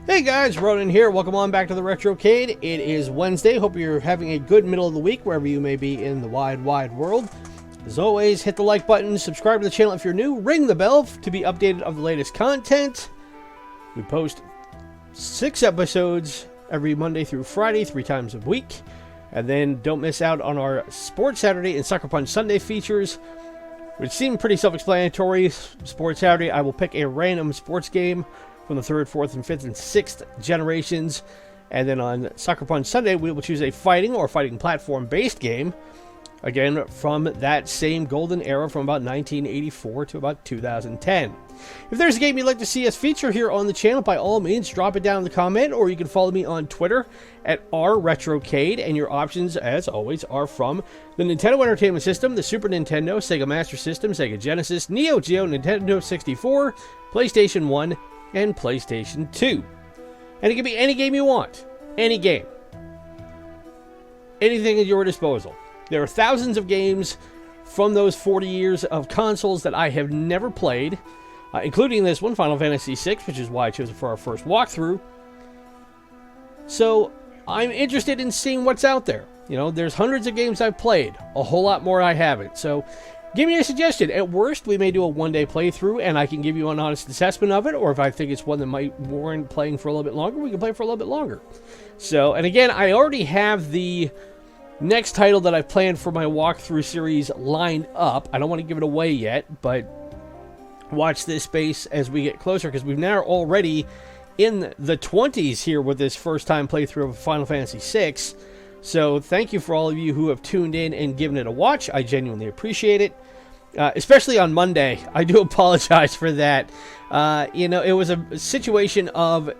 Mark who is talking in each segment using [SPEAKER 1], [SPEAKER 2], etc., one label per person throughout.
[SPEAKER 1] Hey guys, Ronin here. Welcome on back to the Retrocade. It is Wednesday. Hope you're having a good middle of the week wherever you may be in the wide world. As always, hit the like button, subscribe to the channel if you're new, ring the bell to be updated of the latest content. We post 6 episodes every Monday through Friday, 3 times a week. And then don't miss out on our Sports Saturday and Sucker Punch Sunday features, which seem pretty self-explanatory. Sports Saturday, I will pick a random sports game from the 3rd, 4th, and 5th, and 6th generations. And then on Sucker Punch Sunday, we will choose a fighting or fighting platform-based game. Again, from that same golden era from about 1984 to about 2010. If there's a game you'd like to see us feature here on the channel, by all means, drop it down in the comment, or you can follow me on Twitter at @RetroCade, and your options, as always, are from the Nintendo Entertainment System, the Super Nintendo, Sega Master System, Sega Genesis, Neo-Geo, Nintendo 64, PlayStation 1, and PlayStation 2. And it can be any game you want. Any game. Anything at your disposal. There are thousands of games from those 40 years of consoles that I have never played, including this one, Final Fantasy VI, which is why I chose it for our first walkthrough. So, I'm interested in seeing what's out there. You know, there's hundreds of games I've played, a whole lot more I haven't. So, give me a suggestion. At worst, we may do a one-day playthrough, and I can give you an honest assessment of it, or if I think it's one that might warrant playing for a little bit longer, we can play for a little bit longer. So, and again, I already have the next title that I've planned for my walkthrough series lined up. I don't want to give it away yet, but watch this space as we get closer, because we've now already in the 20s here with this first-time playthrough of Final Fantasy VI. So thank you for all of you who have tuned in and given it a watch. I genuinely appreciate it, especially on Monday. I do apologize for that. You know, it was a situation of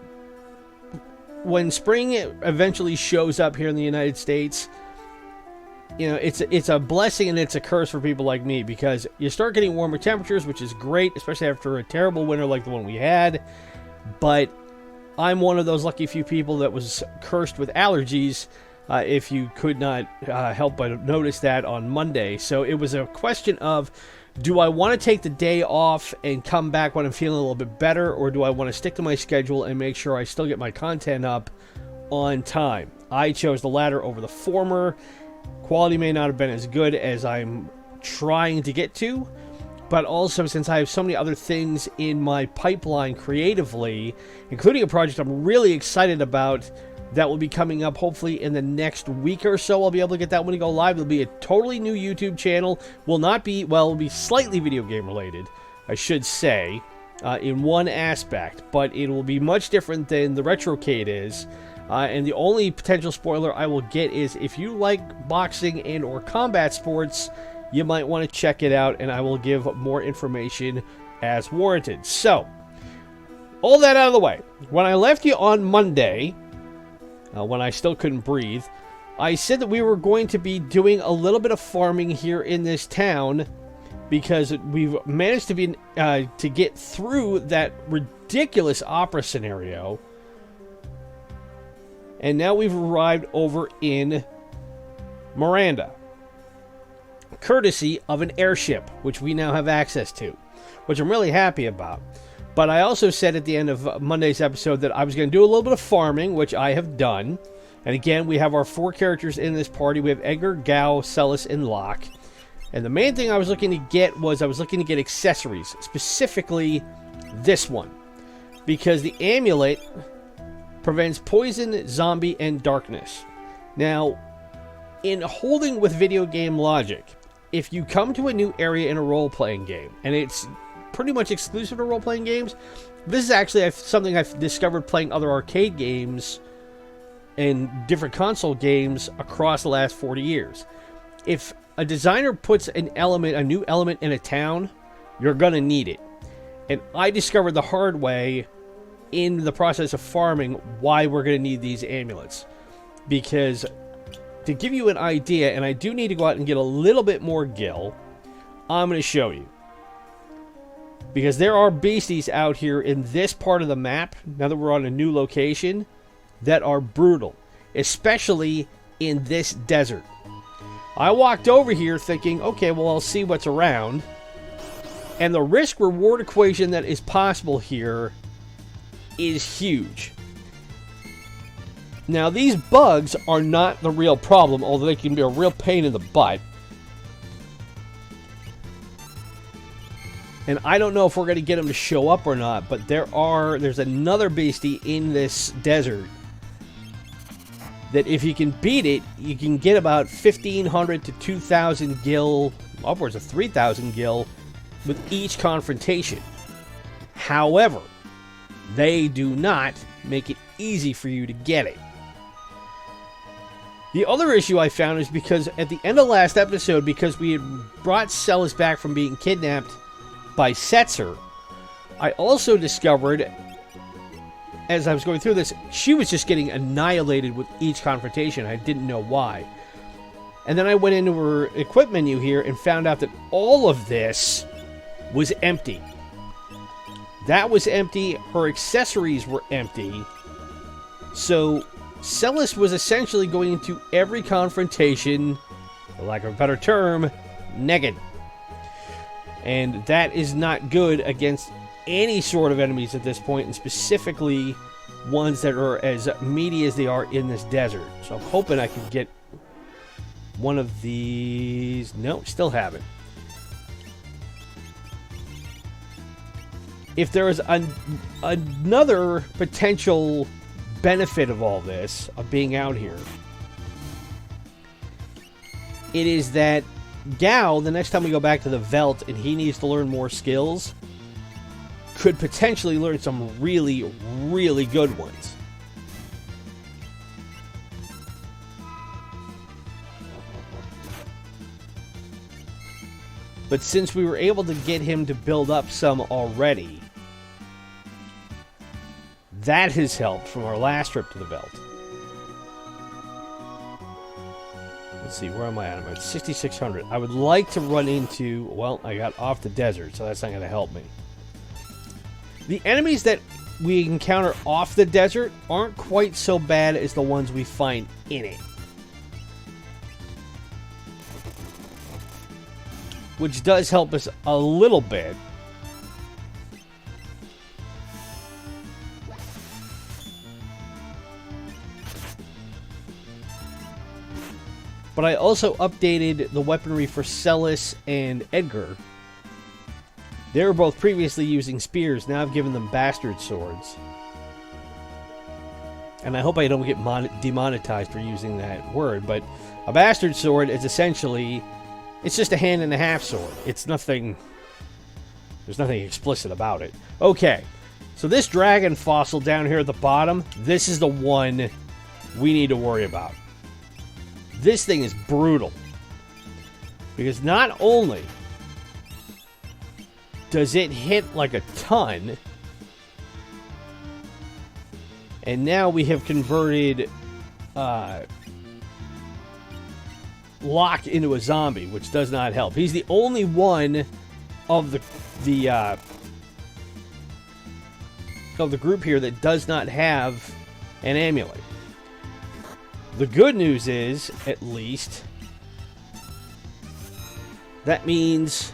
[SPEAKER 1] when spring eventually shows up here in the United States. You know, it's a blessing and it's a curse for people like me, because you start getting warmer temperatures, which is great, especially after a terrible winter like the one we had. But I'm one of those lucky few people that was cursed with allergies, if you could not help but notice that on Monday. So it was a question of, do I want to take the day off and come back when I'm feeling a little bit better, or do I want to stick to my schedule and make sure I still get my content up on time? I chose the latter over the former. Quality may not have been as good as I'm trying to get to, but also since I have so many other things in my pipeline creatively, including a project I'm really excited about that will be coming up hopefully in the next week or so. I'll be able to get that one to go live. It'll be a totally new YouTube channel. Will not be, well, it'll be slightly video game related, I should say, in one aspect, but it will be much different than the Retrocade is. And the only potential spoiler I will get is, if you like boxing and or combat sports, you might want to check it out, and I will give more information as warranted. So, all that out of the way. When I left you on Monday, when I still couldn't breathe, I said that we were going to be doing a little bit of farming here in this town, because we've managed to get through that ridiculous opera scenario. And now we've arrived over in Miranda, courtesy of an airship, which we now have access to, which I'm really happy about. But I also said at the end of Monday's episode that I was going to do a little bit of farming, which I have done. And again, we have our 4 characters in this party. We have Edgar, Gao, Celis, and Locke. And the main thing I was looking to get was accessories, specifically this one, because the amulet prevents poison, zombie, and darkness. Now, in holding with video game logic, if you come to a new area in a role-playing game, and it's pretty much exclusive to role-playing games, this is actually something I've discovered playing other arcade games and different console games across the last 40 years. If a designer puts a new element in a town, you're gonna need it. And I discovered the hard way in the process of farming why we're going to need these amulets. Because, to give you an idea, and I do need to go out and get a little bit more gil, I'm going to show you. Because there are beasties out here in this part of the map, now that we're on a new location, that are brutal. Especially in this desert. I walked over here thinking, okay, well, I'll see what's around. And the risk-reward equation that is possible here is huge. Now, these bugs are not the real problem, although they can be a real pain in the butt. And I don't know if we're going to get them to show up or not, but there's another beastie in this desert that if you can beat it, you can get about 1,500 to 2,000 gil, upwards of 3,000 gil, with each confrontation. However, they do not make it easy for you to get it. The other issue I found is because at the end of last episode, because we had brought Celis back from being kidnapped by Setzer, I also discovered, as I was going through this, she was just getting annihilated with each confrontation. I didn't know why. And then I went into her equip menu here and found out that all of this was empty. That was empty. Her accessories were empty. So Celis was essentially going into every confrontation, for lack of a better term, naked. And that is not good against any sort of enemies at this point, and specifically ones that are as meaty as they are in this desert. So I'm hoping I can get one of these. No, still haven't. If there is another potential benefit of all this, of being out here, it is that Gao, the next time we go back to the Veld and he needs to learn more skills, could potentially learn some really, really good ones. But since we were able to get him to build up some already, that has helped from our last trip to the Veld. Let's see, where am I at? I'm at 6,600. I would like to run into... Well, I got off the desert, so that's not going to help me. The enemies that we encounter off the desert aren't quite so bad as the ones we find in it. Which does help us a little bit. But I also updated the weaponry for Celis and Edgar. They were both previously using spears. Now I've given them bastard swords. And I hope I don't get demonetized for using that word, but a bastard sword is essentially... It's just a hand and a half sword. It's nothing... There's nothing explicit about it. Okay. So this dragon fossil down here at the bottom, this is the one we need to worry about. This thing is brutal. Because not only does it hit like a ton, and now we have converted Locke into a zombie, which does not help. He's the only one of the group here that does not have an amulet. The good news is, at least, that means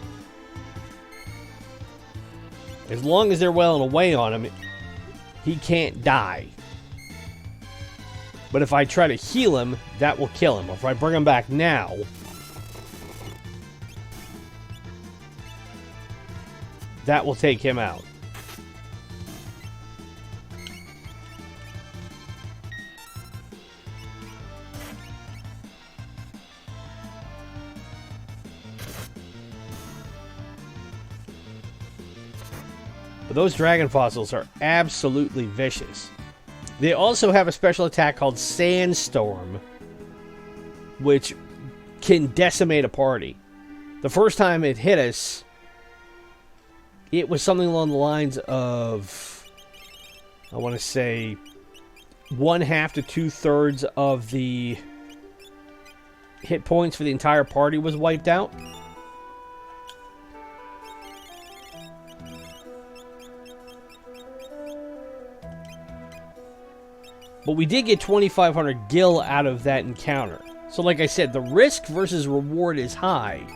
[SPEAKER 1] as long as they're well and away on him, he can't die. But if I try to heal him, that will kill him. If I bring him back now, that will take him out. But those dragon fossils are absolutely vicious. They also have a special attack called Sandstorm, which can decimate a party. The first time it hit us, it was something along the lines of, I want to say, 1/2 to 2/3 of the hit points for the entire party was wiped out. But we did get 2,500 gil out of that encounter. So like I said, the risk versus reward is high.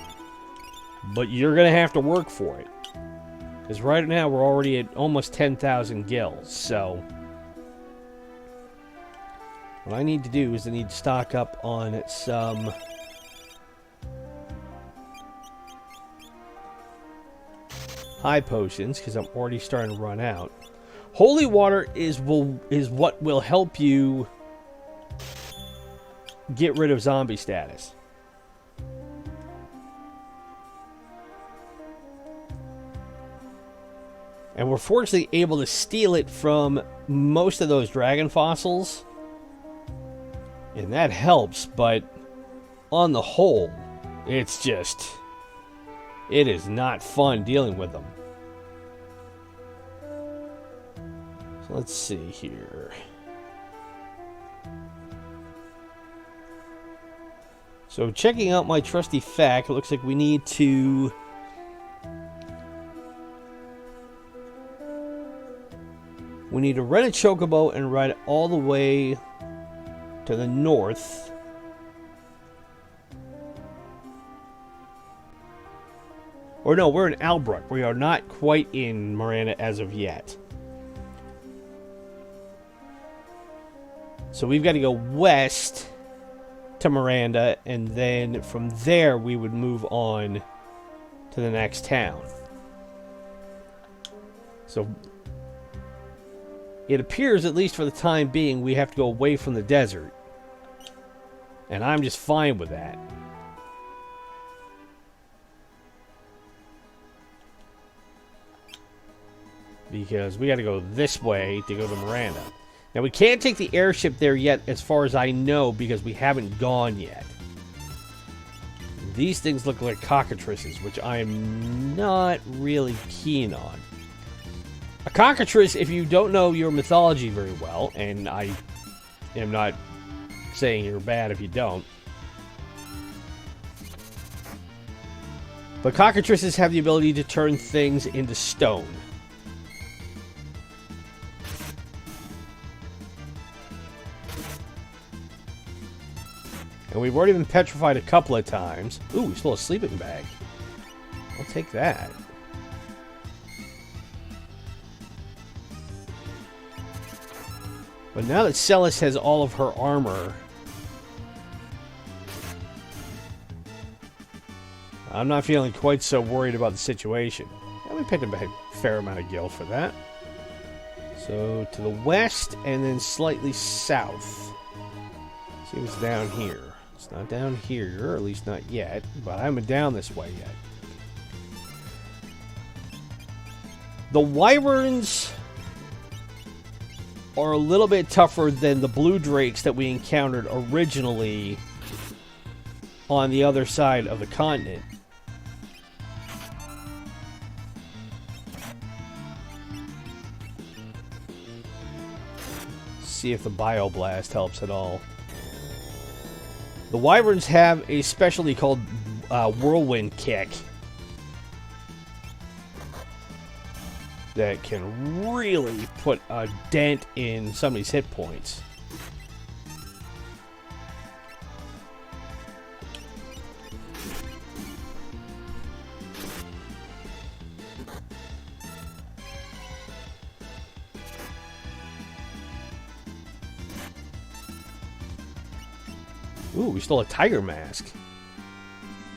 [SPEAKER 1] But you're going to have to work for it. Because right now we're already at almost 10,000 gil. So What I need to do is I need to stock up on some high potions, because I'm already starting to run out. Holy water is what will help you get rid of zombie status. And we're fortunately able to steal it from most of those dragon fossils. And that helps, but on the whole, it's just... it is not fun dealing with them. So let's see here. So checking out my trusty fact, it looks like we need to... we need to rent a Chocobo and ride it all the way to the north. Or no, we're in Albrook. We are not quite in Miranda as of yet. So we've got to go west to Miranda, and then from there we would move on to the next town. So it appears, at least for the time being, we have to go away from the desert. And I'm just fine with that. Because we got to go this way to go to Miranda. Now, we can't take the airship there yet, as far as I know, because we haven't gone yet. These things look like cockatrices, which I'm not really keen on. A cockatrice, if you don't know your mythology very well, and I am not saying you're bad if you don't, but cockatrices have the ability to turn things into stone. And we've already been petrified a couple of times. Ooh, we stole a sleeping bag. I'll take that. But now that Celis has all of her armor, I'm not feeling quite so worried about the situation. Yeah, we picked up a fair amount of gil for that. So to the west and then slightly south. See what's down here. It's not down here, or at least not yet, but I haven't been down this way yet. The wyverns are a little bit tougher than the blue drakes that we encountered originally on the other side of the continent. See if the Bioblast helps at all. The wyverns have a specialty called Whirlwind Kick that can really put a dent in somebody's hit points. Ooh, we stole a tiger mask.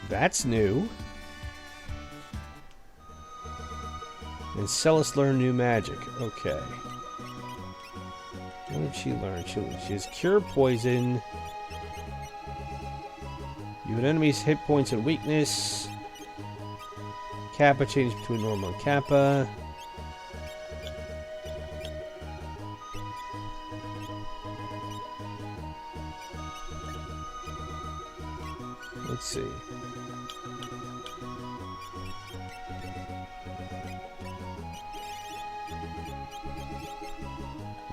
[SPEAKER 1] That's new. And Celis learned new magic. Okay. What did she learn? She has Cure Poison. You and enemies' hit points and weakness. Kappa change between normal and Kappa. Let's see.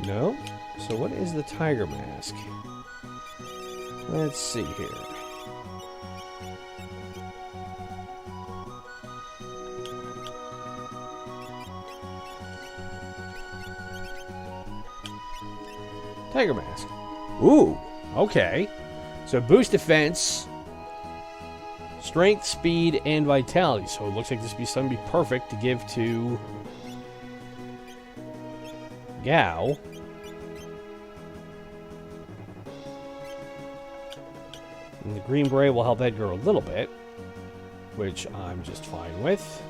[SPEAKER 1] No? So what is the tiger mask? Let's see here. Tiger mask. Ooh, okay. So boost defense, strength, speed, and vitality. So it looks like this would be something to be perfect to give to Gao. And the green beret will help Edgar a little bit, which I'm just fine with.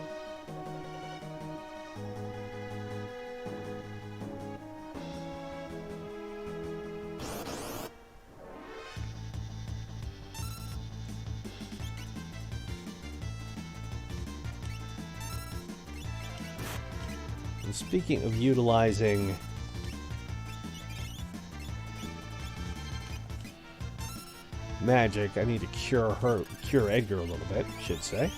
[SPEAKER 1] And speaking of utilizing magic, I need to cure Edgar a little bit, I should say.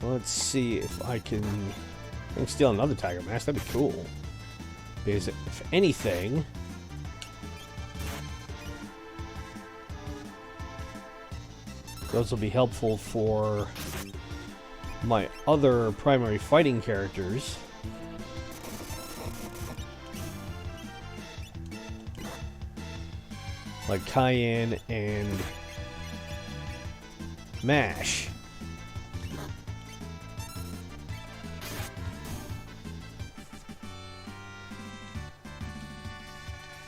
[SPEAKER 1] Let's see if I can steal another Tiger Mask. That'd be cool. Because if anything, those will be helpful for my other primary fighting characters. Like Cayenne and Mash.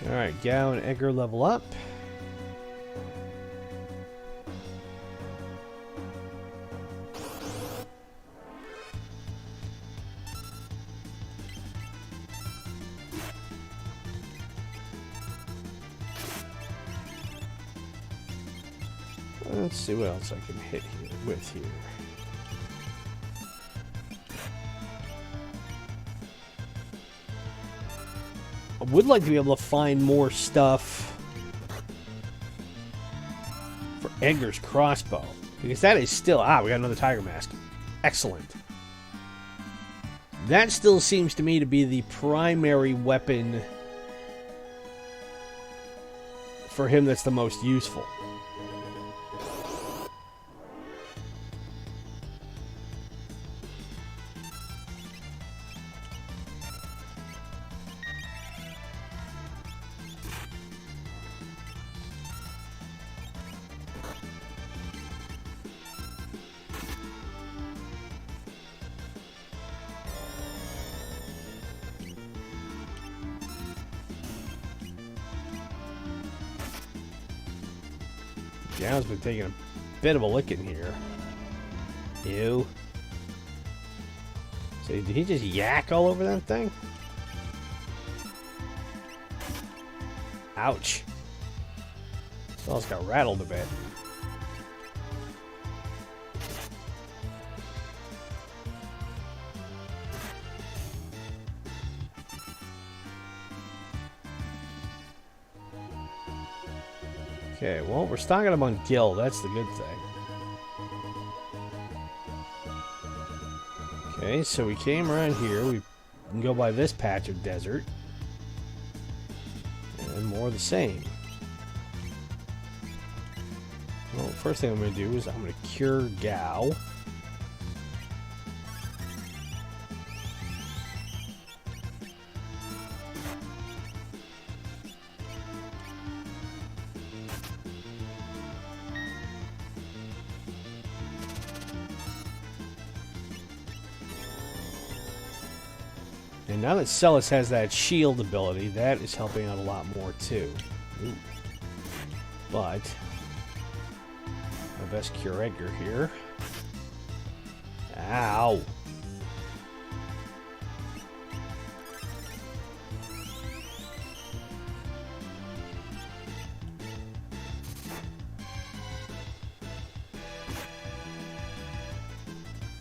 [SPEAKER 1] Alright, Gao and Edgar level up. Let's see what else I can hit here with here. I would like to be able to find more stuff for Edgar's crossbow. Because that is still... Ah, we got another Tiger Mask. Excellent. That still seems to me to be the primary weapon for him that's the most useful. Gao's been taking a bit of a licking here. Ew. So did he just yak all over that thing? Ouch. Fella's got rattled a bit. Okay, well, we're stocking him on Gil. That's the good thing. Okay, so we came around here. We can go by this patch of desert. And more of the same. Well, first thing I'm going to do is I'm going to cure Gao. And now that Celis has that shield ability, that is helping out a lot more too. Ooh. But I best cure Edgar here. Ow!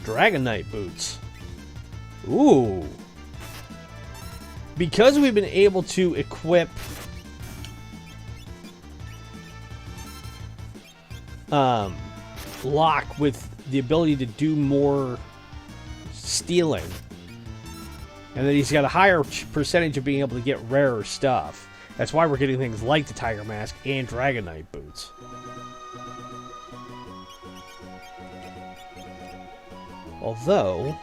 [SPEAKER 1] Dragonite Boots. Ooh! Because we've been able to equip Locke with the ability to do more stealing, and that he's got a higher percentage of being able to get rarer stuff. That's why we're getting things like the Tiger Mask and Dragonite Boots. Although...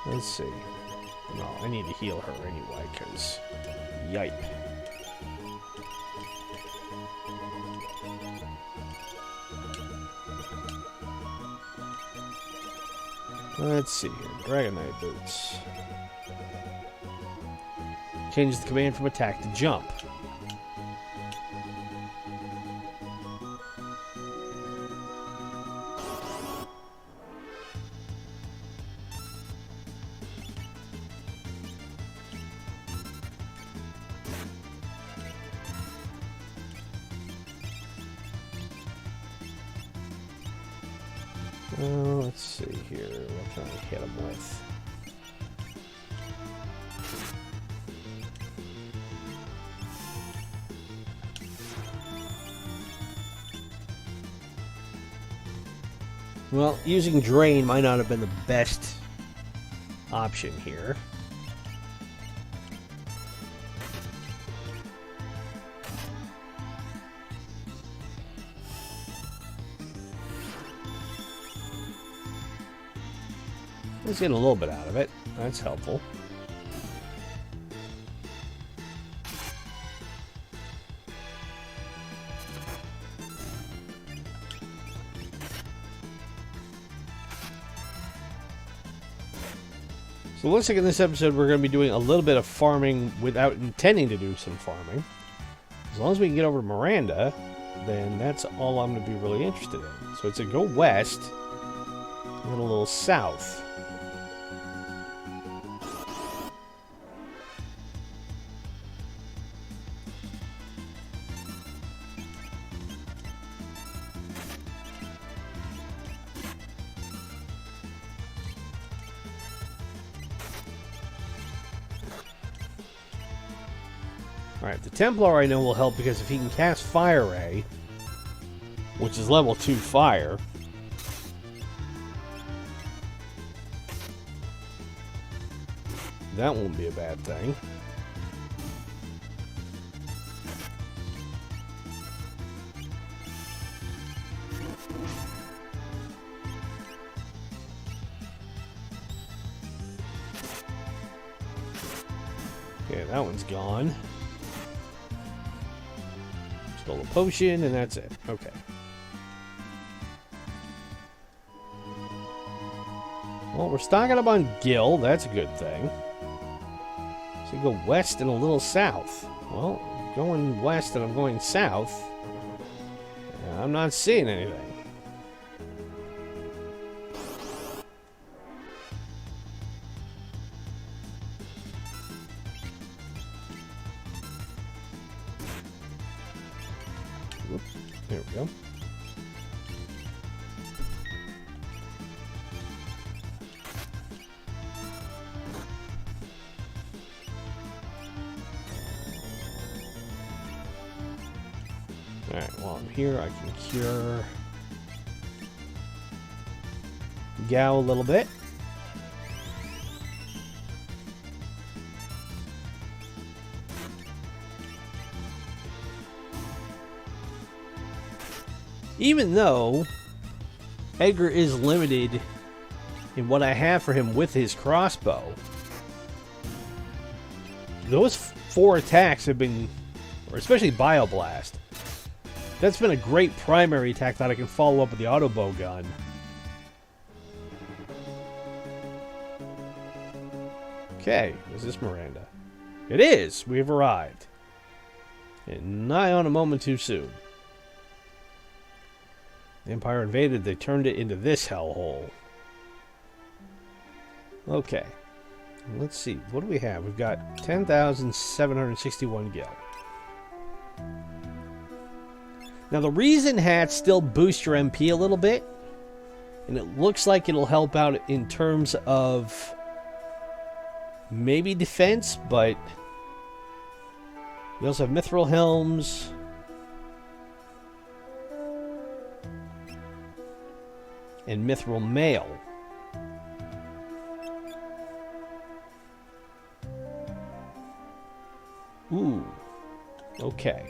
[SPEAKER 1] let's see. No, I need to heal her anyway, because... yipe. Let's see here. Dragonite Boots. Changes the command from attack to jump. Let's see here. What can I hit him with? Well, using Drain might not have been the best option here. Let's get a little bit out of it. That's helpful. So it looks like in this episode we're going to be doing a little bit of farming without intending to do some farming. As long as we can get over to Miranda, then that's all I'm going to be really interested in. So it's a go west, and then a little south. Alright, the Templar I know will help because if he can cast Fire Ray, which is level 2 fire, that won't be a bad thing. Okay, that one's gone. Stole a potion, and that's it. Okay. Well, we're stocking up on Gil. That's a good thing. So you go west and a little south. Well, I'm going west and I'm going south. I'm not seeing anything. There we go. Alright, while I'm here, I can cure Gao a little bit. Even though Edgar is limited in what I have for him with his crossbow, those 4 attacks have been, or especially Bioblast, that's been a great primary attack that I can follow up with the auto bow gun. Okay, is this Miranda? It is! We've arrived. And nigh on a moment too soon. The Empire invaded, they turned it into this hellhole. Okay. Let's see. What do we have? We've got 10,761 gil. Now, the reason hats still boost your MP a little bit, and it looks like it'll help out in terms of maybe defense, but we also have Mithril Helms. And Mithril Mail. Ooh. Okay.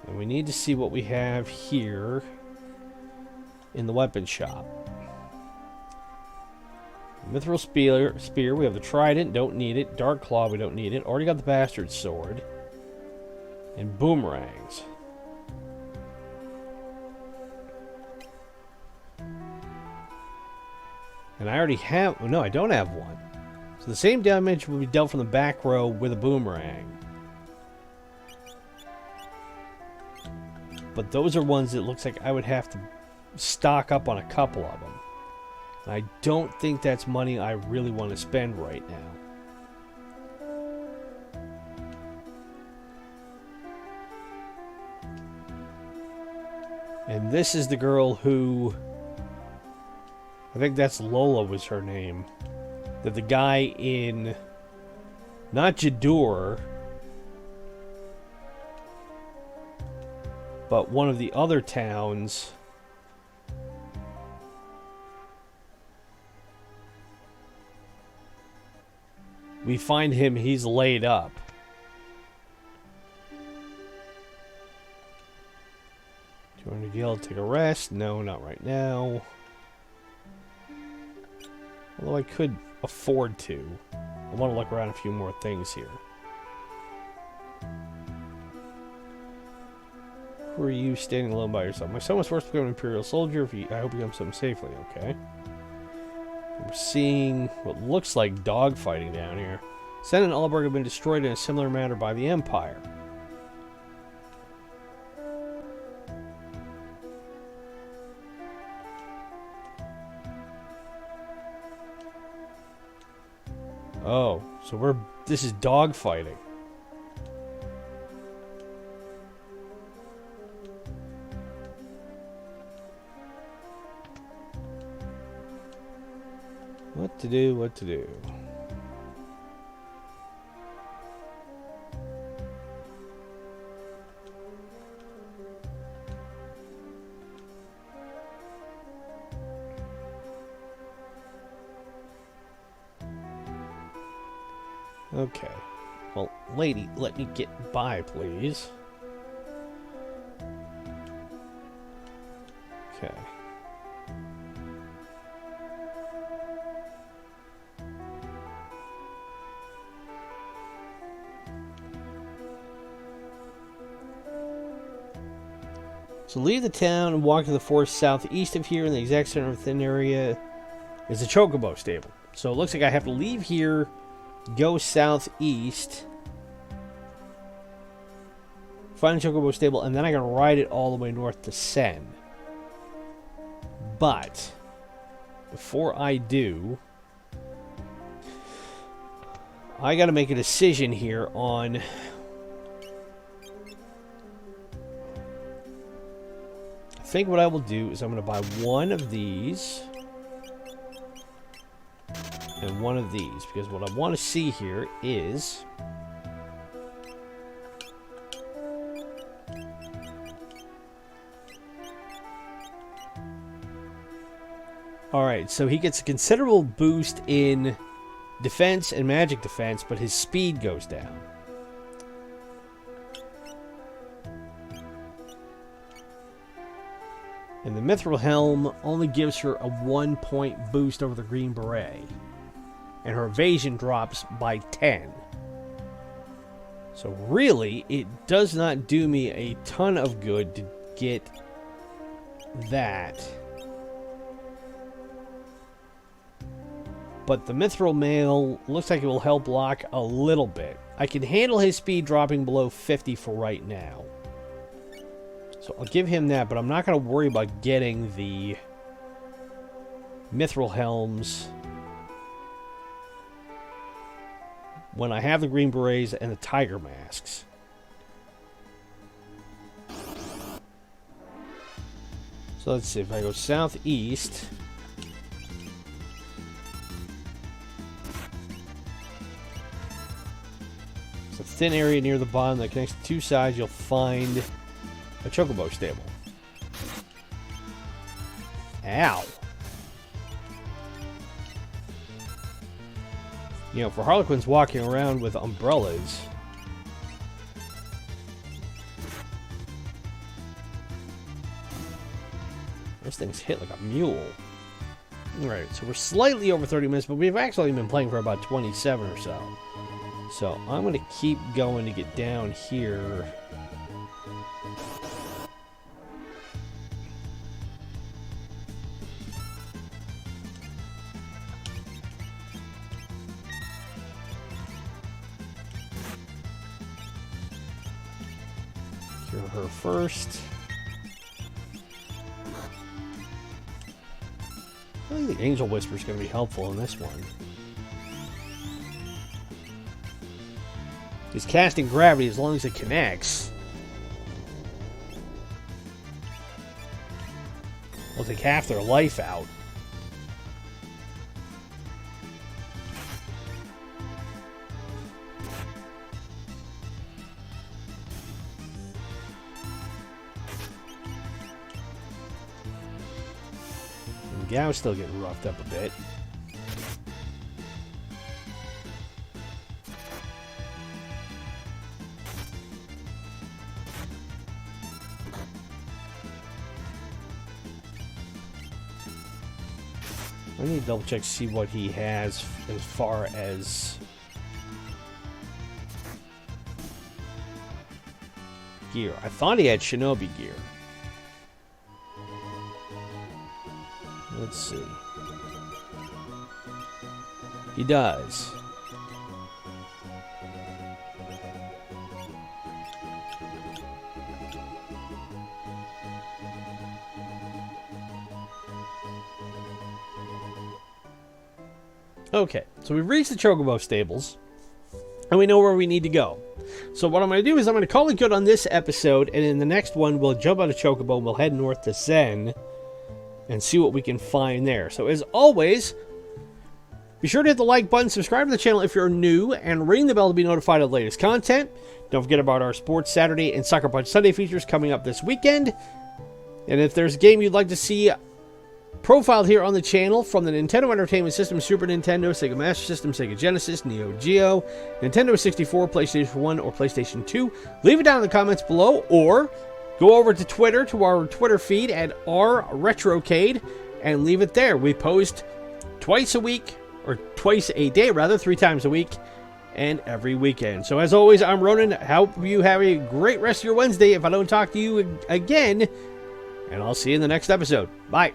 [SPEAKER 1] And we need to see what we have here in the weapon shop. Mithril Spear. We have the Trident. Don't need it. Dark Claw. We don't need it. Already got the Bastard Sword. And boomerangs. And I already have... No, I don't have one. So the same damage will be dealt from the back row with a boomerang. But those are ones that looks like I would have to stock up on a couple of them. And I don't think that's money I really want to spend right now. And this is the girl who... I think that's Lola was her name. That the guy in... Not Jadur... But one of the other towns... We find him, he's laid up. Do you want to yell to take a rest? No, not right now. Although I could afford to. I want to look around a few more things here. Who are you standing alone by yourself? My son was forced to become an Imperial soldier. I hope he comes home safely, okay? We're seeing what looks like dogfighting down here. Sen and Alberg have been destroyed in a similar manner by the Empire. Oh, so this is dogfighting. What to do, what to do. Okay. Well, lady, let me get by, please. Okay. So leave the town and walk to the forest southeast of here. In the exact center of the thin area is the Chocobo Stable. So it looks like I have to leave here, go southeast, find the Chocobo Stable, and then I can ride it all the way north to Sen. But before I do, I got to make a decision here on... I think what I will do is I'm going to buy one of these and one of these, because what I want to see here is alright, so he gets a considerable boost in defense and magic defense, but his speed goes down. And the Mithril Helm only gives her a 1-point boost over the Green Beret. And her evasion drops by 10. So really, it does not do me a ton of good to get that. But the Mithril Mail looks like it will help block a little bit. I can handle his speed dropping below 50 for right now. So I'll give him that, but I'm not going to worry about getting the Mithril Helms when I have the Green Berets and the Tiger Masks. So let's see, if I go southeast... It's a thin area near the bottom that connects the two sides. You'll find a Chocobo Stable. Ow. You know, for Harlequins walking around with umbrellas, those things hit like a mule. Alright, so we're slightly over 30 minutes, but we've actually been playing for about 27 or so. So I'm going to keep going to get down here. Through her first. I think the Angel Whisper is going to be helpful in this one. He's casting gravity as long as it connects. We'll take half their life out. And Gao's still getting roughed up a bit. I need to double check to see what he has as far as gear. I thought he had Shinobi gear. Let's see. He does. Okay, so we've reached the Chocobo Stables, and we know where we need to go. So what I'm going to do is I'm going to call it good on this episode, and in the next one, we'll jump out of Chocobo, and we'll head north to Zen, and see what we can find there. So as always, be sure to hit the like button, subscribe to the channel if you're new, and ring the bell to be notified of the latest content. Don't forget about our Sports Saturday and Sucker Punch Sunday features coming up this weekend. And if there's a game you'd like to see profiled here on the channel from the Nintendo Entertainment System, Super Nintendo, Sega Master System, Sega Genesis, Neo-Geo, Nintendo 64, PlayStation 1, or PlayStation 2, leave it down in the comments below, or go over to Twitter, to our Twitter feed at Retrocade, and leave it there. We post twice a week, or twice a day rather, 3 times a week, and every weekend. So as always, I'm Ronin. Hope you have a great rest of your Wednesday if I don't talk to you again, and I'll see you in the next episode. Bye.